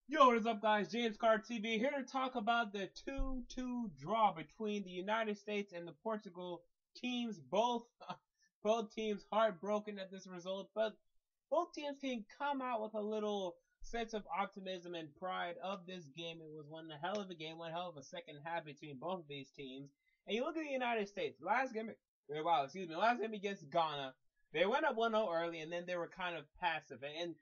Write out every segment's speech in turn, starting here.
Yo, what is up, guys? James Card TV here to talk about the 2-2 draw between the United States and the Portugal teams. Both teams heartbroken at this result, but both teams can come out with a little sense of optimism and pride of this game. It was one hell of a game, one hell of a second half between both of these teams. And you look at the United States, last game against Ghana, they went up 1-0 early, and then they were kind of passive. And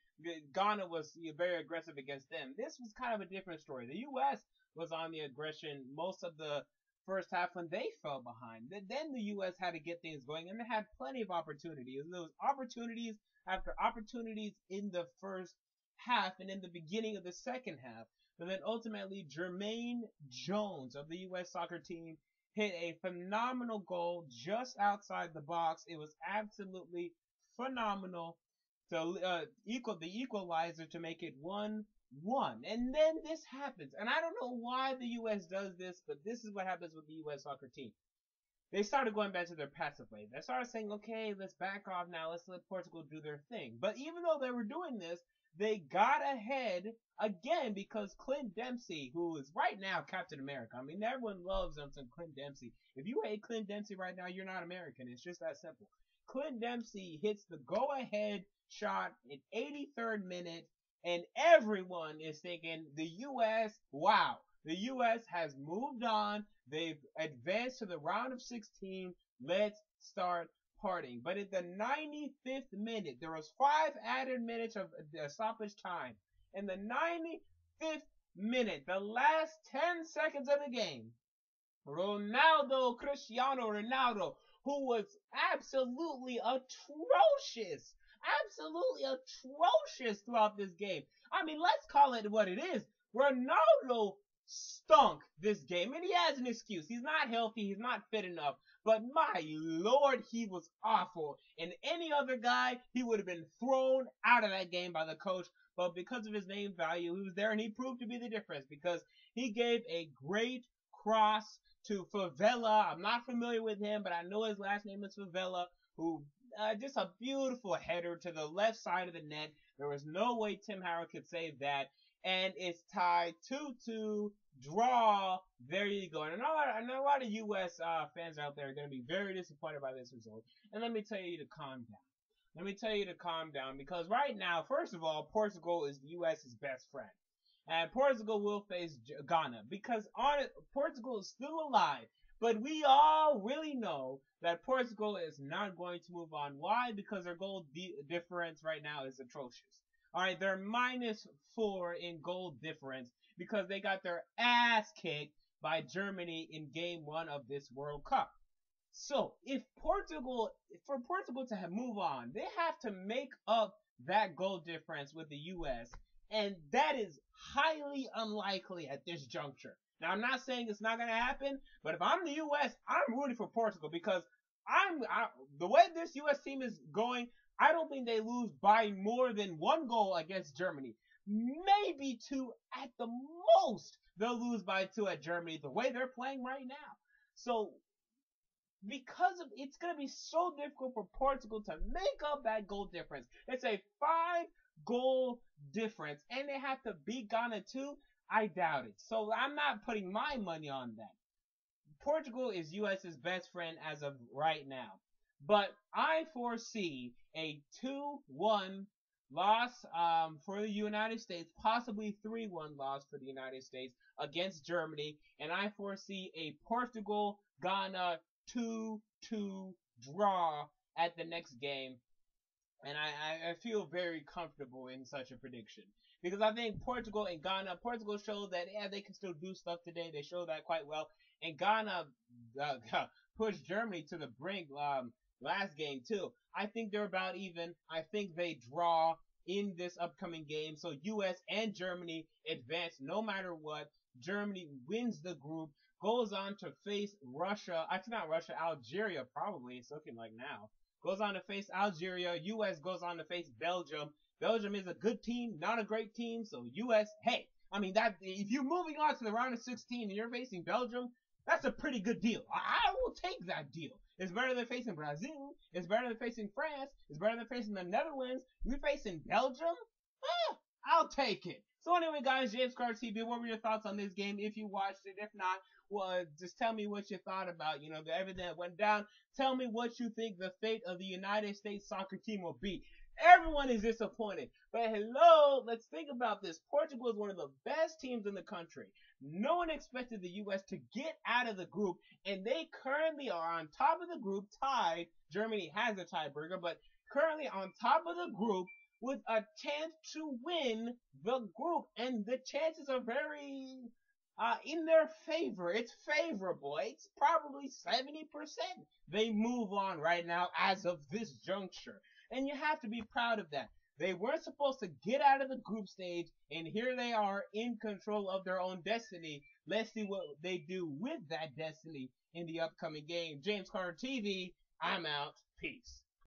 Ghana was very aggressive against them. This was kind of a different story. The U.S. was on the aggression most of the first half when they fell behind. Then the U.S. had to get things going, and they had plenty of opportunities. There was opportunities after opportunities in the first half and in the beginning of the second half. But then ultimately, Jermaine Jones of the U.S. soccer team hit a phenomenal goal just outside the box. It was absolutely phenomenal to equal the equalizer to make it 1-1. And then this happens. And I don't know why the US does this, but this is what happens with the US soccer team. They started going back to their passive way. They started saying, okay, let's back off now. Let's let Portugal do their thing. But even though they were doing this, they got ahead again because Clint Dempsey, who is right now Captain America. I mean, everyone loves him some Clint Dempsey. If you hate Clint Dempsey right now, you're not American. It's just that simple. Clint Dempsey hits the go-ahead shot in 83rd minute, and everyone is thinking the U.S. Wow, the U.S. has moved on. They've advanced to the round of 16. Let's start partying. But at the 95th minute, there was 5 added minutes of stoppage time. In the 95th minute, the last 10 seconds of the game, Cristiano Ronaldo, who was absolutely atrocious throughout this game. I mean, let's call it what it is. Ronaldo stunk this game, and he has an excuse. He's not healthy, he's not fit enough. But my lord, he was awful. And any other guy, he would have been thrown out of that game by the coach. But because of his name value, he was there, and he proved to be the difference because he gave a great cross to Favela. I'm not familiar with him, but I know his last name is Favela, who just a beautiful header to the left side of the net. There was no way Tim Howard could save that. And it's tied 2-2, draw. There you go. And I know a lot of U.S. Fans out there are going to be very disappointed by this result. And let me tell you to calm down. Let me tell you to calm down because right now, first of all, Portugal is the U.S.'s best friend. And Portugal will face Ghana because Portugal is still alive. But we all really know that Portugal is not going to move on. Why? Because their goal difference right now is atrocious. All right, they're -4 in goal difference because they got their ass kicked by Germany in game 1 of this World Cup. So, for Portugal to move on, they have to make up that goal difference with the U.S., and that is highly unlikely at this juncture. Now, I'm not saying it's not going to happen, but if I'm the U.S., I'm rooting for Portugal because the way this U.S. team is going, I don't think they lose by more than 1 goal against Germany. Maybe 2 at the most. They'll lose by 2 at Germany the way they're playing right now. So because of it's going to be so difficult for Portugal to make up that goal difference. It's a 5 goal difference, and they have to beat Ghana too. I doubt it. So I'm not putting my money on that. Portugal is US's best friend as of right now. But I foresee a 2-1 loss for the United States, possibly 3-1 loss for the United States against Germany, and I foresee a Portugal Ghana 2-2 draw at the next game. And I feel very comfortable in such a prediction because I think Portugal showed that yeah, they can still do stuff today. They showed that quite well, and Ghana uh, pushed Germany to the brink last game too. I think they're about even. I think they draw in this upcoming game, so U.S. and Germany advance no matter what. Germany wins the group, goes on to face Russia. Actually, not Russia, Algeria probably. It's looking like now goes on to face Algeria. U.S. goes on to face Belgium. Belgium is a good team, not a great team. So U.S. Hey, I mean that if you're moving on to the round of 16 and you're facing Belgium, that's a pretty good deal. I will take that deal. It's better than facing Brazil. It's better than facing France. It's better than facing the Netherlands. You're facing Belgium. I'll take it. So anyway, guys, James Carter TV, what were your thoughts on this game? If you watched it, if not, well, just tell me what you thought about, everything that went down. Tell me what you think the fate of the United States soccer team will be. Everyone is disappointed. But hello, let's think about this. Portugal is one of the best teams in the country. No one expected the U.S. to get out of the group, and they currently are on top of the group, tied. Germany has a tiebreaker, but currently on top of the group with a chance to win the group, and the chances are very in their favor. It's favorable. It's probably 70%. They move on right now as of this juncture, and you have to be proud of that. They weren't supposed to get out of the group stage, and here they are in control of their own destiny. Let's see what they do with that destiny in the upcoming game. James Carter TV, I'm out. Peace.